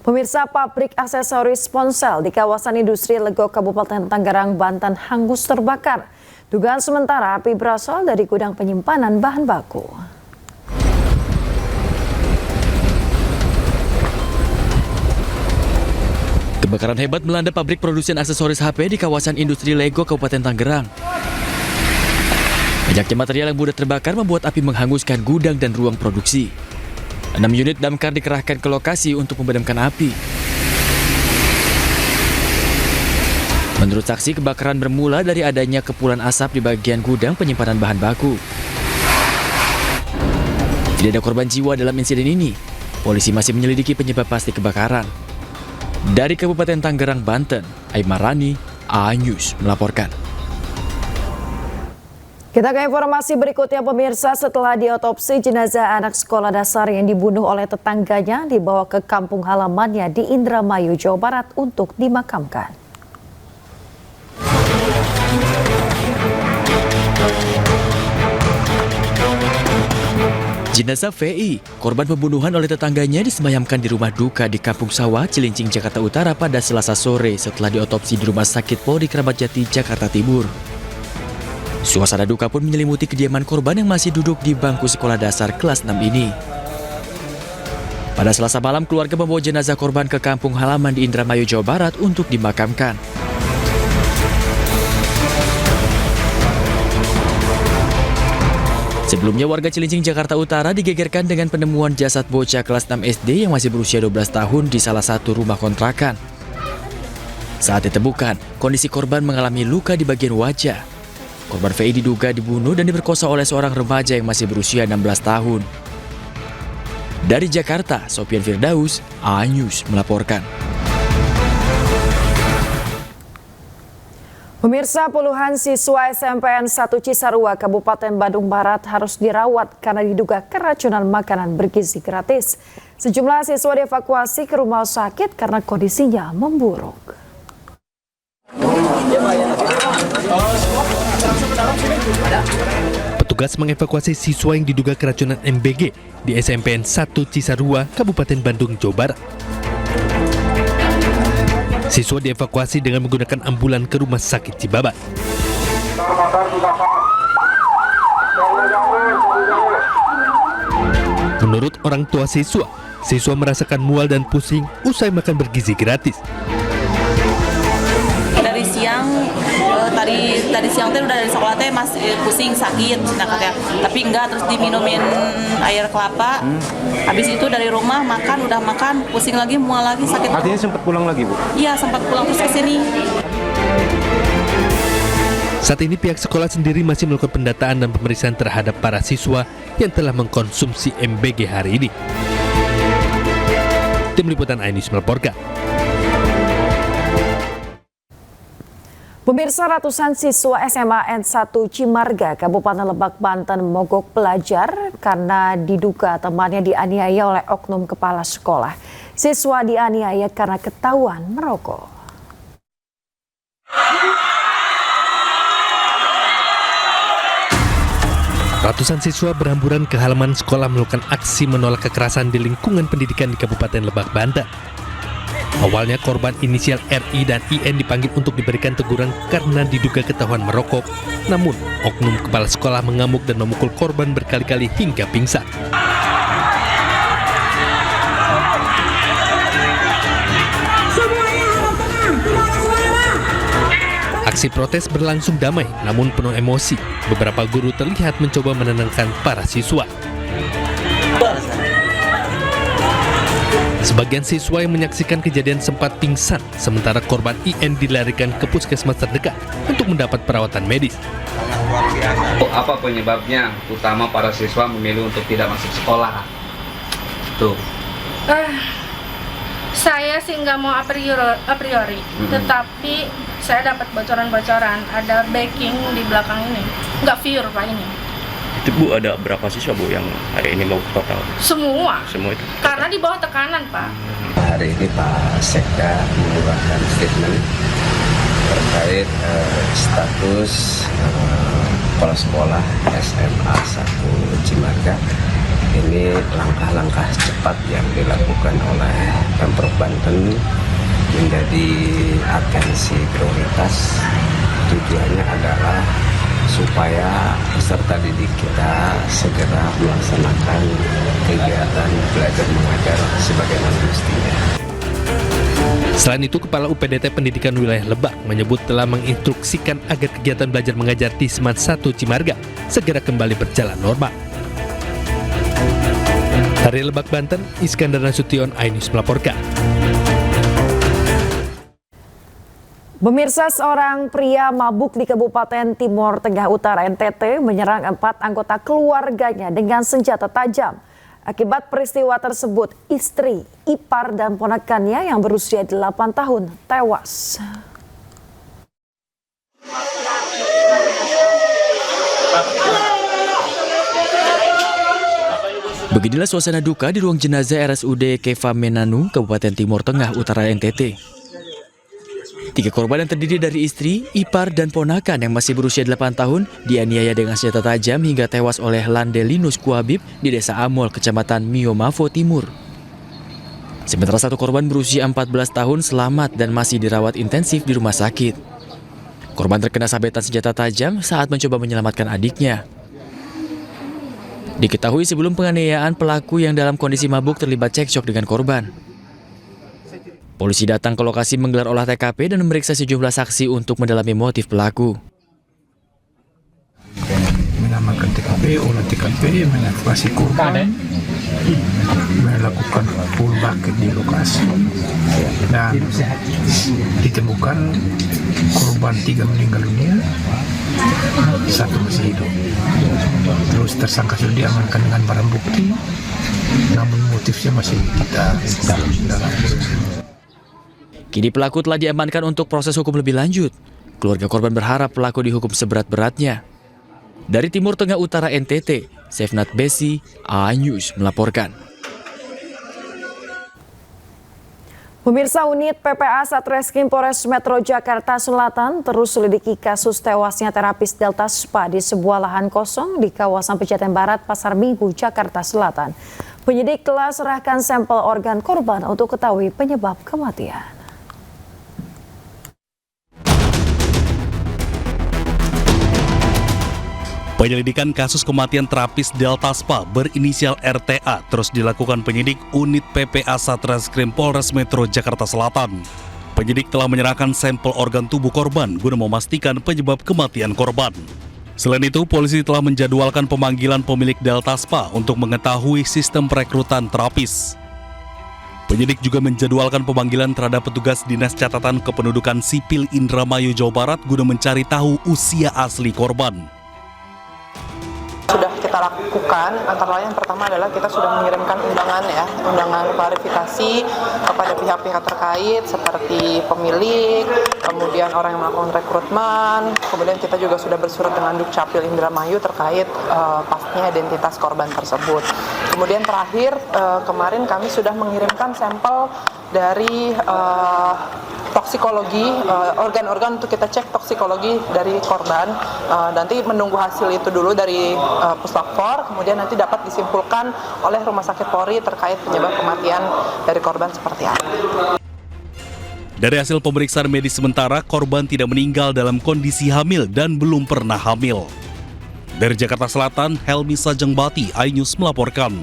Pemirsa, pabrik aksesoris ponsel di kawasan industri Lego Kabupaten Tangerang, Banten hangus terbakar. Dugaan sementara api berasal dari gudang penyimpanan bahan baku. Kebakaran hebat melanda pabrik produsen aksesoris HP di kawasan industri Lego Kabupaten Tangerang. Banyaknya material yang mudah terbakar membuat api menghanguskan gudang dan ruang produksi. 6 unit damkar dikerahkan ke lokasi untuk memadamkan api. Menurut saksi, kebakaran bermula dari adanya kepulan asap di bagian gudang penyimpanan bahan baku. Tidak ada korban jiwa dalam insiden ini. Polisi masih menyelidiki penyebab pasti kebakaran. Dari Kabupaten Tangerang, Banten, Aimarani, A-News melaporkan. Kita ke informasi berikutnya, pemirsa. Setelah diotopsi, jenazah anak sekolah dasar yang dibunuh oleh tetangganya dibawa ke kampung halamannya di Indramayu, Jawa Barat untuk dimakamkan. Jenazah VI, korban pembunuhan oleh tetangganya, disemayamkan di rumah duka di Kampung Sawah, Cilincing, Jakarta Utara pada Selasa sore setelah diotopsi di Rumah Sakit Polri Kramat Jati, Jakarta Timur. Suasana duka pun menyelimuti kediaman korban yang masih duduk di bangku sekolah dasar kelas 6 ini. Pada Selasa malam, keluarga membawa jenazah korban ke kampung halaman di Indramayu, Jawa Barat untuk dimakamkan. Sebelumnya, warga Cilincing, Jakarta Utara digegerkan dengan penemuan jasad bocah kelas 6 SD yang masih berusia 12 tahun di salah satu rumah kontrakan. Saat ditemukan, kondisi korban mengalami luka di bagian wajah. Korban VI diduga dibunuh dan diperkosa oleh seorang remaja yang masih berusia 16 tahun. Dari Jakarta, Sofian Firdaus, A-News melaporkan. Pemirsa, puluhan siswa SMPN 1 Cisarua, Kabupaten Bandung Barat harus dirawat karena diduga keracunan makanan bergizi gratis. Sejumlah siswa dievakuasi ke rumah sakit karena kondisinya memburuk. Petugas mengevakuasi siswa yang diduga keracunan MBG di SMPN 1 Cisarua, Kabupaten Bandung, Jawa Barat. Siswa dievakuasi dengan menggunakan ambulan ke Rumah Sakit Cibabat. Menurut orang tua siswa merasakan mual dan pusing usai makan bergizi gratis. Dari siang, tadi siang udah dari sekolah masih pusing, sakit, katanya. Tapi enggak, terus diminumin air kelapa. Habis itu dari rumah udah makan, pusing lagi, mual lagi, sakit. Artinya sempat pulang lagi, Bu? Iya, sempat pulang terus ke sini. Saat ini pihak sekolah sendiri masih melakukan pendataan dan pemeriksaan terhadap para siswa yang telah mengkonsumsi MBG hari ini. Tim Liputan A-News melaporkan. Pemirsa, ratusan siswa SMA N1 Cimarga, Kabupaten Lebak, Banten mogok belajar karena diduga temannya dianiaya oleh oknum kepala sekolah. Siswa dianiaya karena ketahuan merokok. Ratusan siswa berhamburan ke halaman sekolah melakukan aksi menolak kekerasan di lingkungan pendidikan di Kabupaten Lebak, Banten. Awalnya korban inisial RI dan IN dipanggil untuk diberikan teguran karena diduga ketahuan merokok. Namun, oknum kepala sekolah mengamuk dan memukul korban berkali-kali hingga pingsan. Aksi protes berlangsung damai, namun penuh emosi. Beberapa guru terlihat mencoba menenangkan para siswa. Sebagian siswa yang menyaksikan kejadian sempat pingsan, sementara korban IN dilarikan ke puskesmas terdekat untuk mendapat perawatan medis. Apa penyebabnya utama para siswa memilih untuk tidak masuk sekolah? Tuh. Saya sih nggak mau a priori, tetapi saya dapat bocoran-bocoran, ada backing di belakang ini, nggak pure Pak ini. Itu Bu, ada berapa siswa Bu yang hari ini mau total? Semua itu? Karena di bawah tekanan Pak. Hari ini Pak Sekda mengeluarkan statement terkait status kepala sekolah SMA 1 Cimarga ini langkah-langkah cepat yang dilakukan oleh Pemprov Banten menjadi atensi prioritas. Tujuannya adalah supaya peserta didik kita segera melaksanakan kegiatan belajar mengajar sebagaimana mestinya. Selain itu, Kepala UPDT Pendidikan Wilayah Lebak menyebut telah menginstruksikan agar kegiatan belajar mengajar di Semat 1 Cimarga segera kembali berjalan normal. Dari Lebak, Banten, Iskandar Nasution, iNews melaporkan. Pemirsa, seorang pria mabuk di Kabupaten Timor Tengah Utara NTT menyerang 4 anggota keluarganya dengan senjata tajam. Akibat peristiwa tersebut, istri, ipar, dan ponakannya yang berusia 8 tahun tewas. Beginilah suasana duka di ruang jenazah RSUD Keva Menanu, Kabupaten Timor Tengah Utara NTT. 3 korban yang terdiri dari istri, ipar, dan ponakan yang masih berusia 8 tahun dianiaya dengan senjata tajam hingga tewas oleh Landelinus Kuhabib di Desa Amol, Kecamatan Miomavo Timur. Sementara 1 korban berusia 14 tahun selamat dan masih dirawat intensif di rumah sakit. Korban terkena sabetan senjata tajam saat mencoba menyelamatkan adiknya. Diketahui sebelum penganiayaan, pelaku yang dalam kondisi mabuk terlibat cekcok dengan korban. Polisi datang ke lokasi menggelar olah TKP dan memeriksa sejumlah saksi untuk mendalami motif pelaku. Mengamankan TKP, olah TKP, mengevakuasi korban, melakukan full bucket di lokasi, dan ditemukan korban 3 meninggal dunia, 1 masih hidup. Terus tersangka sudah diamankan dengan barang bukti, namun motifnya masih kita dalam. Kini pelaku telah diamankan untuk proses hukum lebih lanjut. Keluarga korban berharap pelaku dihukum seberat-beratnya. Dari Timur Tengah Utara NTT, Sefnat Besi, iNews melaporkan. Pemirsa, unit PPA Satreskrim Polres Metro Jakarta Selatan terus selidiki kasus tewasnya terapis Delta Spa di sebuah lahan kosong di kawasan Pejaten Barat, Pasar Minggu, Jakarta Selatan. Penyidik telah serahkan sampel organ korban untuk ketahui penyebab kematian. Penyelidikan kasus kematian terapis Delta Spa berinisial RTA terus dilakukan penyidik unit PPA Satreskrim Polres Metro Jakarta Selatan. Penyidik telah menyerahkan sampel organ tubuh korban guna memastikan penyebab kematian korban. Selain itu, polisi telah menjadwalkan pemanggilan pemilik Delta Spa untuk mengetahui sistem perekrutan terapis. Penyidik juga menjadwalkan pemanggilan terhadap petugas Dinas Catatan Kependudukan Sipil Indramayu, Jawa Barat guna mencari tahu usia asli korban. Sudah kita lakukan, antara lain yang pertama adalah kita sudah mengirimkan undangan klarifikasi kepada pihak-pihak terkait seperti pemilik, kemudian orang yang melakukan rekrutmen, kemudian kita juga sudah bersurat dengan Dukcapil Indramayu terkait pastinya identitas korban tersebut. Kemudian terakhir kemarin kami sudah mengirimkan sampel dari toksikologi, organ-organ untuk kita cek toksikologi dari korban. Nanti menunggu hasil itu dulu dari Puslapfor, kemudian nanti dapat disimpulkan oleh Rumah Sakit Polri terkait penyebab kematian dari korban seperti apa. Dari hasil pemeriksaan medis sementara, korban tidak meninggal dalam kondisi hamil dan belum pernah hamil. Dari Jakarta Selatan, Helmi Sajengbati, iNews melaporkan.